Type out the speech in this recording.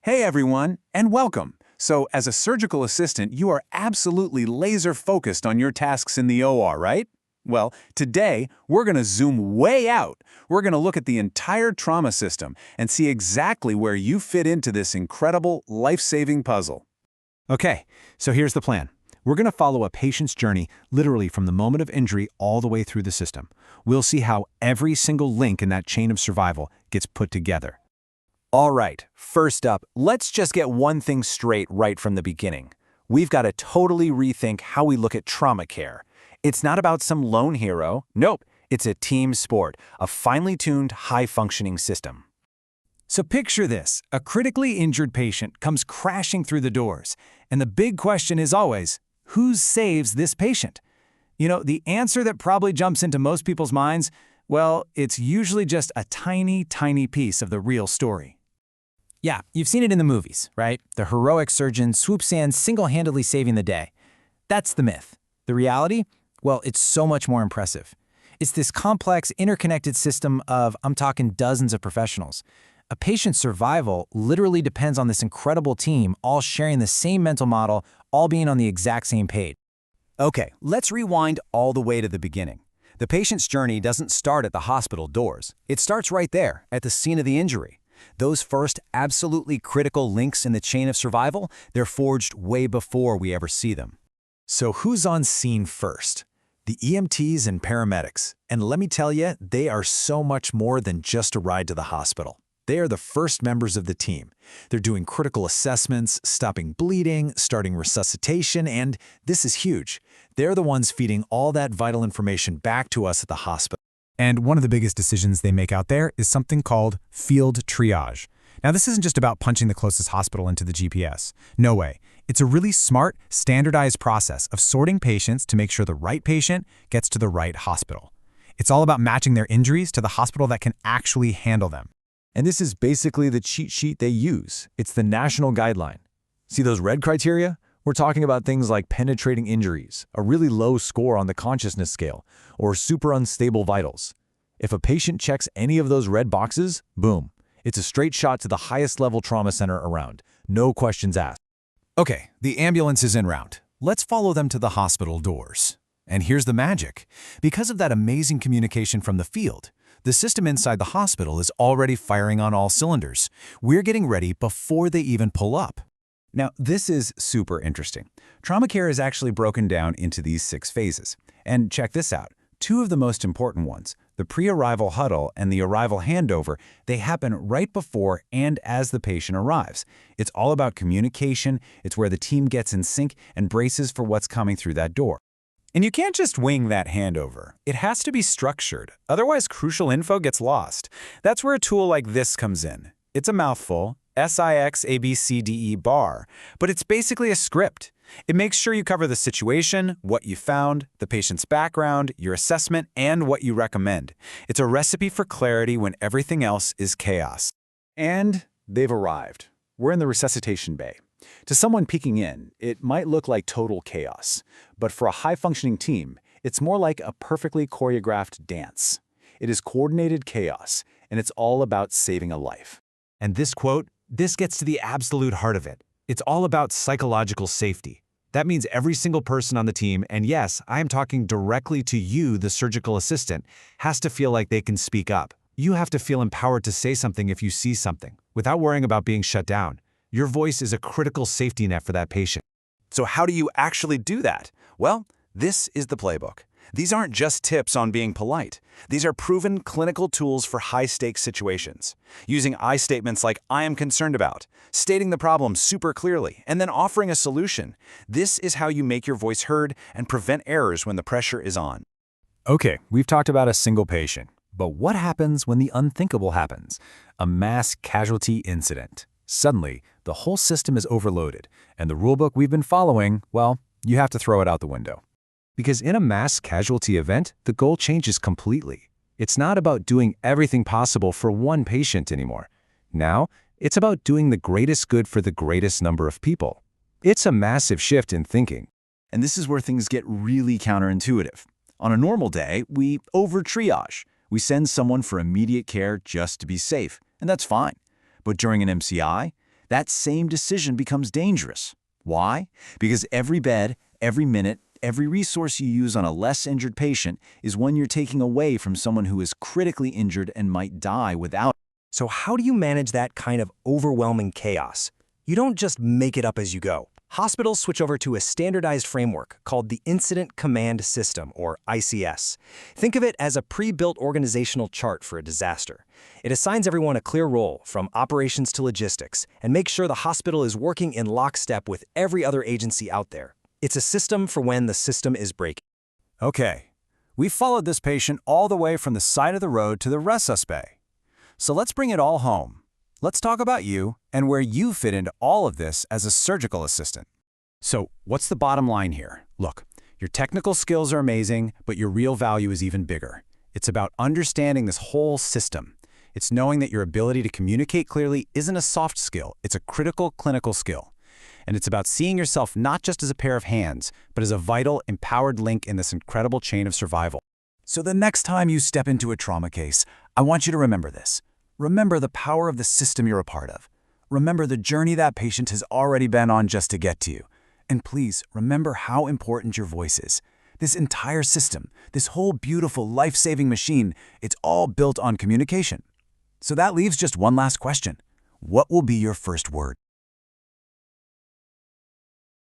Hey everyone, and welcome. So, as a surgical assistant, you are absolutely laser-focused on your tasks in the OR, right? Well, today, we're going to zoom way out. We're going to look at the entire trauma system and see exactly where you fit into this incredible, life-saving puzzle. Okay, so here's the plan. We're going to follow a patient's journey literally from the moment of injury all the way through the system. We'll see how every single link in that chain of survival gets put together. All right, first up, let's just get one thing straight right from the beginning. We've got to totally rethink how we look at trauma care. It's not about some lone hero. Nope, it's a team sport, a finely tuned, high-functioning system. So picture this. A critically injured patient comes crashing through the doors, and the big question is always, who saves this patient? You know, the answer that probably jumps into most people's minds, well, it's usually just a tiny, tiny piece of the real story. Yeah, you've seen it in the movies, right? The heroic surgeon swoops in single-handedly saving the day. That's the myth. The reality? Well, it's so much more impressive. It's this complex, interconnected system of, I'm talking dozens of professionals. A patient's survival literally depends on this incredible team all sharing the same mental model, all being on the exact same page. Okay, let's rewind all the way to the beginning. The patient's journey doesn't start at the hospital doors. It starts right there, at the scene of the injury. Those first absolutely critical links in the chain of survival, they're forged way before we ever see them. So who's on scene first? The EMTs and paramedics. And let me tell you, they are so much more than just a ride to the hospital. They are the first members of the team. They're doing critical assessments, stopping bleeding, starting resuscitation, and this is huge. They're the ones feeding all that vital information back to us at the hospital. And one of the biggest decisions they make out there is something called field triage. Now, this isn't just about punching the closest hospital into the GPS. No way. It's a really smart, standardized process of sorting patients to make sure the right patient gets to the right hospital. It's all about matching their injuries to the hospital that can actually handle them. And this is basically the cheat sheet they use. It's the national guideline. See those red criteria? We're talking about things like penetrating injuries, a really low score on the consciousness scale, or super unstable vitals. If a patient checks any of those red boxes, boom, it's a straight shot to the highest level trauma center around. No questions asked. Okay, the ambulance is en route. Let's follow them to the hospital doors. And here's the magic. Because of that amazing communication from the field, the system inside the hospital is already firing on all cylinders. We're getting ready before they even pull up. Now, this is super interesting. Trauma care is actually broken down into these 6 phases. And check this out. 2 of the most important ones, the pre-arrival huddle and the arrival handover, they happen right before and as the patient arrives. It's all about communication. It's where the team gets in sync and braces for what's coming through that door. And you can't just wing that handover. It has to be structured. Otherwise, crucial info gets lost. That's where a tool like this comes in. It's a mouthful, SIXABCDE bar, but it's basically a script. It makes sure you cover the situation, what you found, the patient's background, your assessment, and what you recommend. It's a recipe for clarity when everything else is chaos. And they've arrived. We're in the resuscitation bay. To someone peeking in, it might look like total chaos, but for a high-functioning team, it's more like a perfectly choreographed dance. It is coordinated chaos, and it's all about saving a life. And this quote, this gets to the absolute heart of it. It's all about psychological safety. That means every single person on the team, and yes, I am talking directly to you, the surgical assistant, has to feel like they can speak up. You have to feel empowered to say something if you see something, without worrying about being shut down. Your voice is a critical safety net for that patient. So how do you actually do that? Well, this is the playbook. These aren't just tips on being polite. These are proven clinical tools for high-stakes situations. Using I statements like, I am concerned about, stating the problem super clearly, and then offering a solution. This is how you make your voice heard and prevent errors when the pressure is on. Okay, we've talked about a single patient, but what happens when the unthinkable happens? A mass casualty incident. Suddenly, the whole system is overloaded, and the rulebook we've been following, well, you have to throw it out the window. Because in a mass casualty event, the goal changes completely. It's not about doing everything possible for one patient anymore. Now, it's about doing the greatest good for the greatest number of people. It's a massive shift in thinking. And this is where things get really counterintuitive. On a normal day, we over-triage. We send someone for immediate care just to be safe, and that's fine. But during an MCI, that same decision becomes dangerous. Why? Because every bed, every minute, every resource you use on a less injured patient is one you're taking away from someone who is critically injured and might die without. So how do you manage that kind of overwhelming chaos? You don't just make it up as you go. Hospitals switch over to a standardized framework called the Incident Command System, or ICS. Think of it as a pre-built organizational chart for a disaster. It assigns everyone a clear role, from operations to logistics, and makes sure the hospital is working in lockstep with every other agency out there. It's a system for when the system is breaking. Okay, we followed this patient all the way from the side of the road to the resus bay. So let's bring it all home. Let's talk about you and where you fit into all of this as a surgical assistant. So what's the bottom line here? Look, your technical skills are amazing, but your real value is even bigger. It's about understanding this whole system. It's knowing that your ability to communicate clearly isn't a soft skill, it's a critical clinical skill. And it's about seeing yourself not just as a pair of hands, but as a vital, empowered link in this incredible chain of survival. So the next time you step into a trauma case, I want you to remember this. Remember the power of the system you're a part of. Remember the journey that patient has already been on just to get to you. And please, remember how important your voice is. This entire system, this whole beautiful, life-saving machine, it's all built on communication. So that leaves just one last question. What will be your first word?